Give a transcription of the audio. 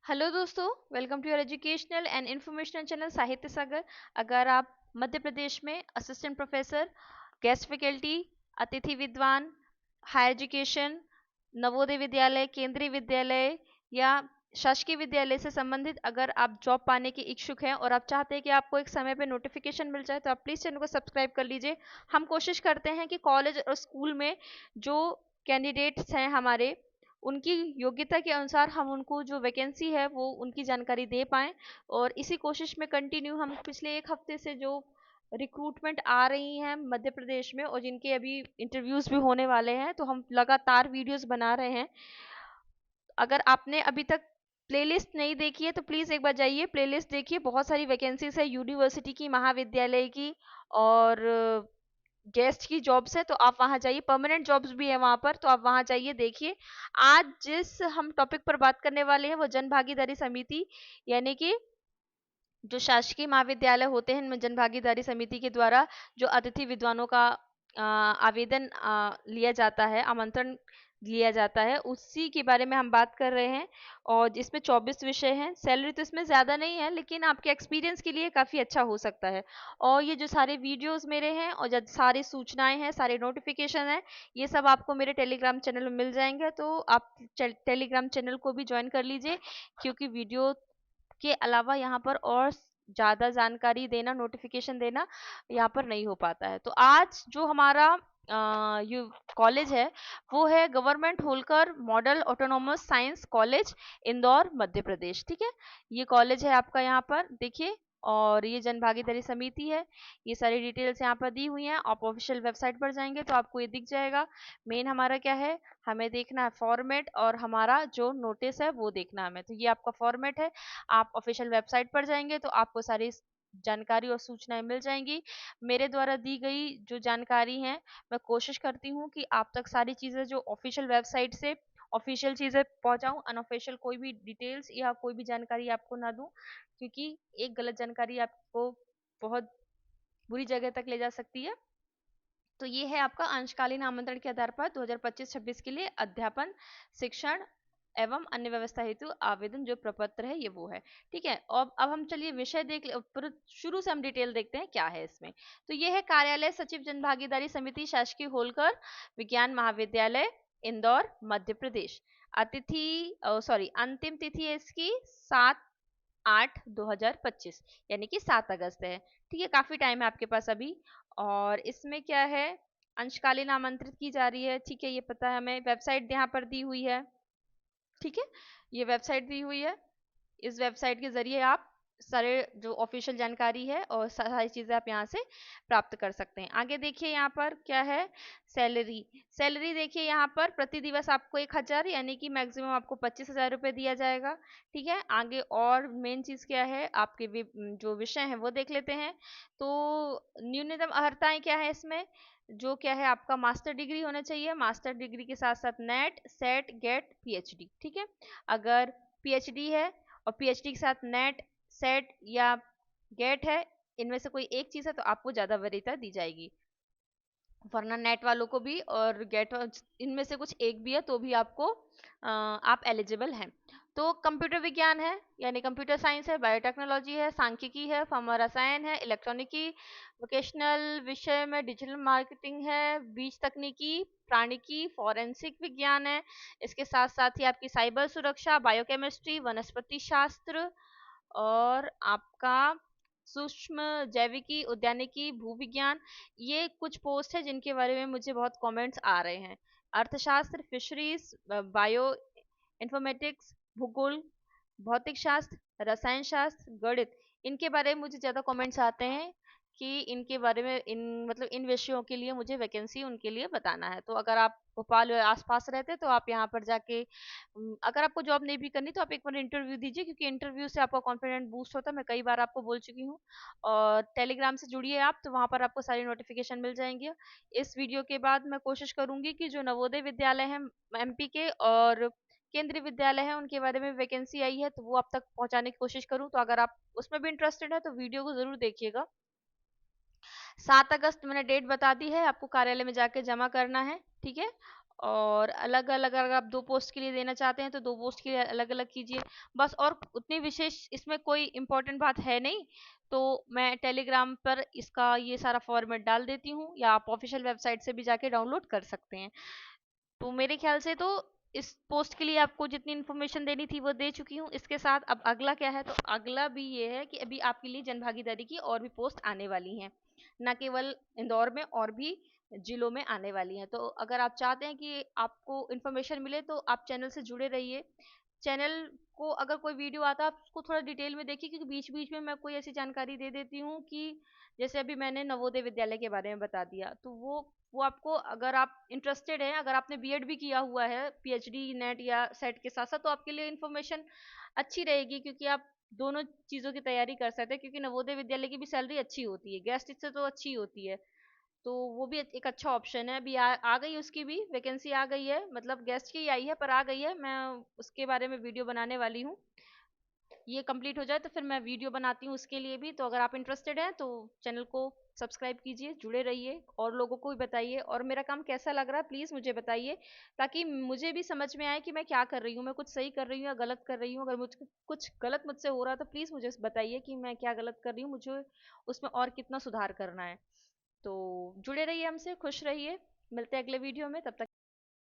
Hello दोस्तों, welcome to your educational and informational channel Sahitya Sagar. अगर आप मध्य प्रदेश में असिस्टेंट प्रोफेसर, गेस्ट फैकल्टी, अतिथि विद्वान, हायर एजुकेशन, नवोदय विद्यालय, केंद्रीय विद्यालय या शासकीय विद्यालय से संबंधित अगर आप जॉब पाने के इच्छुक हैं और आप चाहते हैं कि आपको एक समय पे नोटिफिकेशन मिल जाए, तो आप प्लीज़ चैनल को सब्सक्राइब कर लीजिए। हम कोशिश करते हैं कि कॉलेज और स्कूल में जो कैंडिडेट्स हैं हमारे, उनकी योग्यता के अनुसार हम उनको जो वैकेंसी है वो उनकी जानकारी दे पाएँ। और इसी कोशिश में कंटिन्यू हम पिछले एक हफ्ते से जो रिक्रूटमेंट आ रही हैं मध्य प्रदेश में और जिनके अभी इंटरव्यूज भी होने वाले हैं, तो हम लगातार वीडियोस बना रहे हैं। अगर आपने अभी तक प्लेलिस्ट नहीं देखी है तो प्लीज़ एक बार जाइए, प्लेलिस्ट देखिए। बहुत सारी वैकेंसीज है यूनिवर्सिटी की, महाविद्यालय की और गेस्ट की जॉब्स है, तो आप वहां जाइए। परमानेंट जॉब्स भी है वहां पर, तो आप वहां जाइए, देखिए। आज जिस हम टॉपिक पर बात करने वाले हैं वो जन भागीदारी समिति, यानी कि जो शासकीय महाविद्यालय होते हैं इनमें जन भागीदारी समिति के द्वारा जो अतिथि विद्वानों का आवेदन लिया जाता है, आमंत्रण लिया जाता है, उसी के बारे में हम बात कर रहे हैं। और इसमें 24 विषय हैं। सैलरी तो इसमें ज़्यादा नहीं है, लेकिन आपके एक्सपीरियंस के लिए काफ़ी अच्छा हो सकता है। और ये जो सारे वीडियोस मेरे हैं और जो सारी सूचनाएं हैं, सारे नोटिफिकेशन हैं, ये सब आपको मेरे टेलीग्राम चैनल में मिल जाएंगे। तो आप टेलीग्राम चैनल को भी ज्वाइन कर लीजिए, क्योंकि वीडियो के अलावा यहाँ पर और ज़्यादा जानकारी देना, नोटिफिकेशन देना यहाँ पर नहीं हो पाता है। तो आज जो हमारा यू कॉलेज है वो है government Holkar model autonomous science college, Indore, Madhya Pradesh. ठीक है, ये कॉलेज है आपका, यहाँ पर देखिए। और ये जन भागीदारी समिति है। ये सारी डिटेल्स यहाँ पर दी हुई हैं। आप ऑफिशियल वेबसाइट पर जाएंगे तो आपको ये दिख जाएगा। मेन हमारा क्या है, हमें देखना है फॉर्मेट, और हमारा जो नोटिस है वो देखना है हमें। तो ये आपका फॉर्मेट है। आप ऑफिशियल वेबसाइट पर जाएंगे तो आपको सारी जानकारी और सूचनाएं मिल जाएंगी। मेरे द्वारा दी गई जो जानकारी है, मैं कोशिश करती हूँ कि आप तक सारी चीज़ें जो ऑफिशियल वेबसाइट से ऑफिशियल चीज़ें पहुंचाऊं, अनऑफिशियल कोई भी डिटेल्स या कोई भी जानकारी आपको ना दूं, क्योंकि एक गलत जानकारी आपको बहुत बुरी जगह तक ले जा सकती है। तो ये है आपका अंशकालीन आमंत्रण के आधार पर 2025-26 के लिए अध्यापन, शिक्षण एवं अन्य व्यवस्था हेतु आवेदन जो प्रपत्र है, ये वो है। ठीक है, अब हम चलिए विषय शुरू से हम डिटेल देखते हैं क्या है इसमें। तो ये है कार्यालय सचिव जन भागीदारी समिति, शासकीय होलकर विज्ञान महाविद्यालय, इंदौर, मध्य प्रदेश। अंतिम तिथि है इसकी 7/8/2025, यानी कि 7 अगस्त है। ठीक है, काफी टाइम है आपके पास अभी। और इसमें क्या है, अंशकालीन आमंत्रित की जा रही है। ठीक है, ये पता है हमें। वेबसाइट यहाँ पर दी हुई है। ठीक है, ये वेबसाइट दी हुई है। इस वेबसाइट के जरिए आप सारे जो ऑफिशियल जानकारी है और सारी चीजें आप यहाँ से प्राप्त कर सकते हैं। आगे देखिए यहाँ पर क्या है, सैलरी। सैलरी देखिए यहाँ पर प्रति दिवस आपको 1,000, यानी कि मैक्सिमम आपको 25,000 रुपये दिया जाएगा। ठीक है, आगे और मेन चीज क्या है, आपके जो विषय है वो देख लेते हैं। तो न्यूनतम अर्हताएं क्या है इसमें, जो क्या है, आपका मास्टर डिग्री होना चाहिए। मास्टर डिग्री के साथ साथ नेट, सेट, गेट, पीएचडी। ठीक है, अगर पीएचडी है और पीएचडी के साथ नेट, सेट या गेट है, इनमें से कोई एक चीज है, तो आपको ज्यादा वरीयता दी जाएगी। वरना नेट वालों को भी और गेट, इनमें से कुछ एक भी है तो भी आपको आप एलिजिबल हैं। तो कंप्यूटर विज्ञान है, यानी कंप्यूटर साइंस है, बायोटेक्नोलॉजी है, सांख्यिकी है, फार्मा रसायन है, इलेक्ट्रॉनिकी, वोकेशनल विषय में डिजिटल मार्केटिंग है, बीज तकनीकी, प्राणिकी, फॉरेंसिक विज्ञान है। इसके साथ साथ ही आपकी साइबर सुरक्षा, बायोकेमिस्ट्री, वनस्पति शास्त्र, और आपका सूक्ष्म जैविकी, उद्यानिकी, भूविज्ञान। ये कुछ पोस्ट है जिनके बारे में मुझे बहुत कमेंट्स आ रहे हैं। अर्थशास्त्र, फिशरीज, बायो इन्फॉर्मेटिक्स, भूगोल, भौतिक शास्त्र, रसायन शास्त्र, गणित, इनके बारे में मुझे ज़्यादा कमेंट्स आते हैं कि इनके बारे में, इन विषयों के लिए मुझे वैकेंसी उनके लिए बताना है। तो अगर आप भोपाल और आसपास रहते हैं तो आप यहाँ पर जाके, अगर आपको जॉब नहीं भी करनी तो आप एक बार इंटरव्यू दीजिए, क्योंकि इंटरव्यू से आपका कॉन्फिडेंस बूस्ट होता है। मैं कई बार आपको बोल चुकी हूँ। और टेलीग्राम से जुड़िए आप, तो वहाँ पर आपको सारी नोटिफिकेशन मिल जाएंगी। इस वीडियो के बाद मैं कोशिश करूंगी कि जो नवोदय विद्यालय हैं एमपी के और केंद्रीय विद्यालय है, उनके बारे में वैकेंसी आई है तो वो आप तक पहुंचाने की कोशिश करूं। तो अगर आप उसमें भी इंटरेस्टेड है तो वीडियो को जरूर देखिएगा। 7 अगस्त मैंने डेट बता दी है, आपको कार्यालय में जाके जमा करना है। ठीक है, और अलग अलग अगर आप 2 पोस्ट के लिए देना चाहते हैं तो 2 पोस्ट के लिए अलग अलग कीजिए बस। और उतनी विशेष इसमें कोई इम्पोर्टेंट बात है नहीं। तो मैं टेलीग्राम पर इसका ये सारा फॉर्मेट डाल देती हूँ, या आप ऑफिशियल वेबसाइट से भी जाके डाउनलोड कर सकते हैं। तो मेरे ख्याल से तो इस पोस्ट के लिए आपको जितनी इन्फॉर्मेशन देनी थी वो दे चुकी हूँ। इसके साथ अब अगला क्या है, तो अगला भी ये है कि अभी आपके लिए जन भागीदारी की और भी पोस्ट आने वाली हैं, न केवल इंदौर में और भी जिलों में आने वाली हैं। तो अगर आप चाहते हैं कि आपको इन्फॉर्मेशन मिले तो आप चैनल से जुड़े रहिए। चैनल को अगर कोई वीडियो आता है आप उसको थोड़ा डिटेल में देखिए, क्योंकि बीच बीच में मैं कोई ऐसी जानकारी दे देती हूँ कि जैसे अभी मैंने नवोदय विद्यालय के बारे में बता दिया, तो वो आपको, अगर आप इंटरेस्टेड हैं, अगर आपने बीएड भी किया हुआ है पीएचडी नेट या सेट के साथ साथ, तो आपके लिए इन्फॉर्मेशन अच्छी रहेगी, क्योंकि आप दोनों चीज़ों की तैयारी कर सकते हैं। क्योंकि नवोदय विद्यालय की भी सैलरी अच्छी होती है, गेस्ट से तो अच्छी होती है। तो वो भी एक अच्छा ऑप्शन है। अभी आ गई, उसकी भी वैकेंसी आ गई है, मतलब गेस्ट की ही आई है पर आ गई है। मैं उसके बारे में वीडियो बनाने वाली हूँ। ये कंप्लीट हो जाए तो फिर मैं वीडियो बनाती हूँ उसके लिए भी। तो अगर आप इंटरेस्टेड हैं तो चैनल को सब्सक्राइब कीजिए, जुड़े रहिए और लोगों को भी बताइए। और मेरा काम कैसा लग रहा है प्लीज़ मुझे बताइए, ताकि मुझे भी समझ में आए कि मैं क्या कर रही हूँ, मैं कुछ सही कर रही हूँ या गलत कर रही हूँ। अगर मुझ कुछ गलत मुझसे हो रहा है तो प्लीज़ मुझे बताइए कि मैं क्या गलत कर रही हूँ, मुझे उसमें और कितना सुधार करना है। तो जुड़े रहिए हमसे, खुश रहिए। मिलते हैं अगले वीडियो में, तब तक